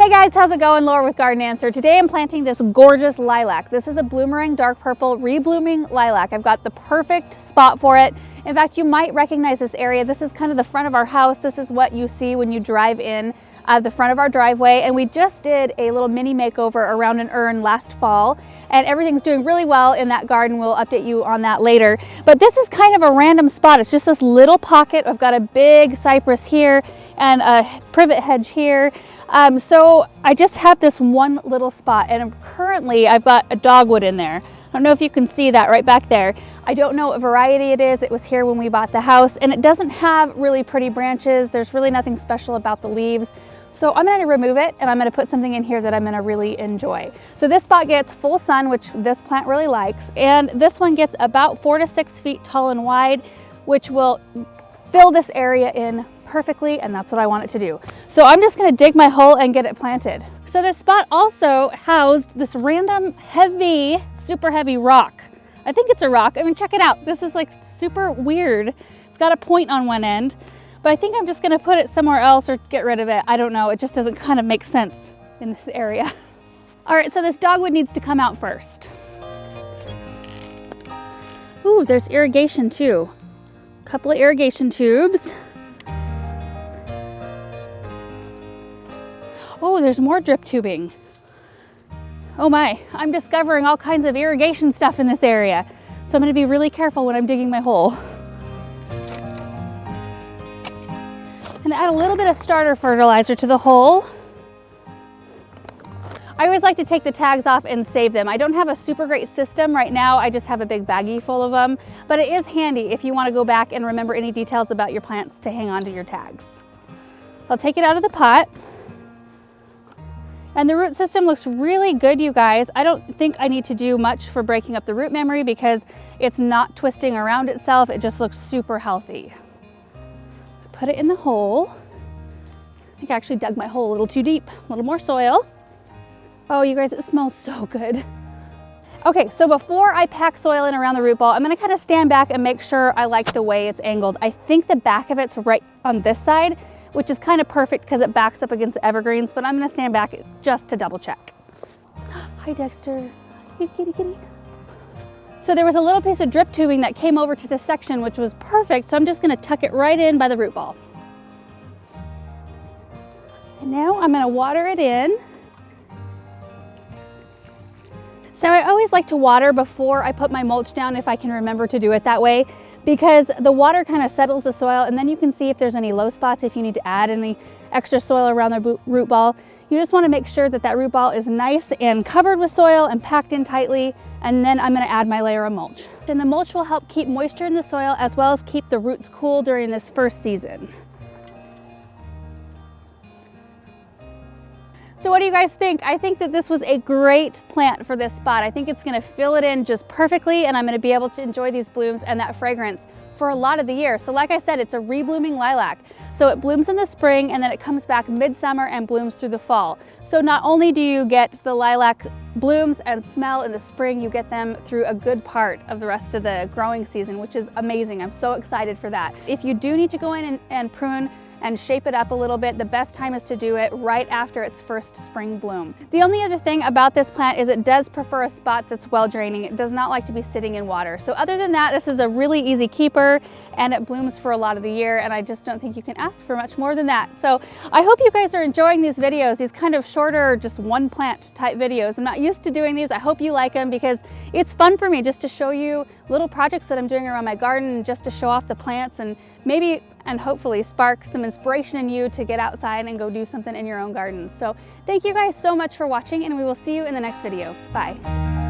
Hey guys, how's it going? Laura with Garden Answer. Today I'm planting this gorgeous lilac. This is a Bloomerang dark purple reblooming lilac. I've got the perfect spot for it. In fact, you might recognize this area. This is kind of the front of our house. This is what you see when you drive in the front of our driveway. And we just did a little mini makeover around an urn last fall, and everything's doing really well in that garden. We'll update you on that later. But this is kind of a random spot. It's just this little pocket. I've got a big cypress here and a privet hedge here. So I just have this one little spot, and currently I've got a dogwood in there. I don't know if you can see that right back there. I don't know what variety it is. It was here when we bought the house, and it doesn't have really pretty branches. There's really nothing special about the leaves. So I'm going to remove it, and I'm going to put something in here that I'm going to really enjoy. So this spot gets full sun, which this plant really likes, and this one gets about 4 to 6 feet tall and wide, which will fill this area in perfectly, and that's what I want it to do. So I'm just going to dig my hole and get it planted. So this spot also housed this random heavy, super heavy rock. I think it's a rock. I mean, check it out. This is like super weird. It's got a point on one end, but I think I'm just going to put it somewhere else or get rid of it. I don't know. It just doesn't kind of make sense in this area. All right, so this dogwood needs to come out first. Ooh, there's irrigation too. A couple of irrigation tubes. Oh, there's more drip tubing. Oh my, I'm discovering all kinds of irrigation stuff in this area. So I'm going to be really careful when I'm digging my hole. And add a little bit of starter fertilizer to the hole. I always like to take the tags off and save them. I don't have a super great system right now. I just have a big baggie full of them, but it is handy if you want to go back and remember any details about your plants to hang on to your tags. I'll take it out of the pot. And the root system looks really good, you guys. I don't think I need to do much for breaking up the root memory because it's not twisting around itself. It just looks super healthy. So put it in the hole. I think I actually dug my hole a little too deep. A little more soil. Oh, you guys, it smells so good. Okay, so before I pack soil in around the root ball, I'm gonna kind of stand back and make sure I like the way it's angled. I think the back of it's right on this side, which is kind of perfect because it backs up against the evergreens, but I'm gonna stand back just to double check. Hi, Dexter. Kitty, kitty, kitty. So there was a little piece of drip tubing that came over to this section, which was perfect, so I'm just gonna tuck it right in by the root ball. And now I'm gonna water it in. So I always like to water before I put my mulch down if I can remember to do it that way, because the water kind of settles the soil, and then you can see if there's any low spots, if you need to add any extra soil around the root ball. You just want to make sure that that root ball is nice and covered with soil and packed in tightly, and then I'm going to add my layer of mulch. And the mulch will help keep moisture in the soil as well as keep the roots cool during this first season. So what do you guys think? I think that this was a great plant for this spot. I think it's gonna fill it in just perfectly, and I'm gonna be able to enjoy these blooms and that fragrance for a lot of the year. So like I said, it's a reblooming lilac. So it blooms in the spring and then it comes back midsummer and blooms through the fall. So not only do you get the lilac blooms and smell in the spring, you get them through a good part of the rest of the growing season, which is amazing. I'm so excited for that. If you do need to go in and prune and shape it up a little bit, the best time is to do it right after its first spring bloom. The only other thing about this plant is it does prefer a spot that's well draining. It does not like to be sitting in water. So other than that, this is a really easy keeper, and it blooms for a lot of the year, and I just don't think you can ask for much more than that. So I hope you guys are enjoying these videos, these kind of shorter, just one plant type videos. I'm not used to doing these. I hope you like them because it's fun for me just to show you little projects that I'm doing around my garden, just to show off the plants and maybe and hopefully spark some inspiration in you to get outside and go do something in your own garden. So thank you guys so much for watching, and we will see you in the next video. Bye.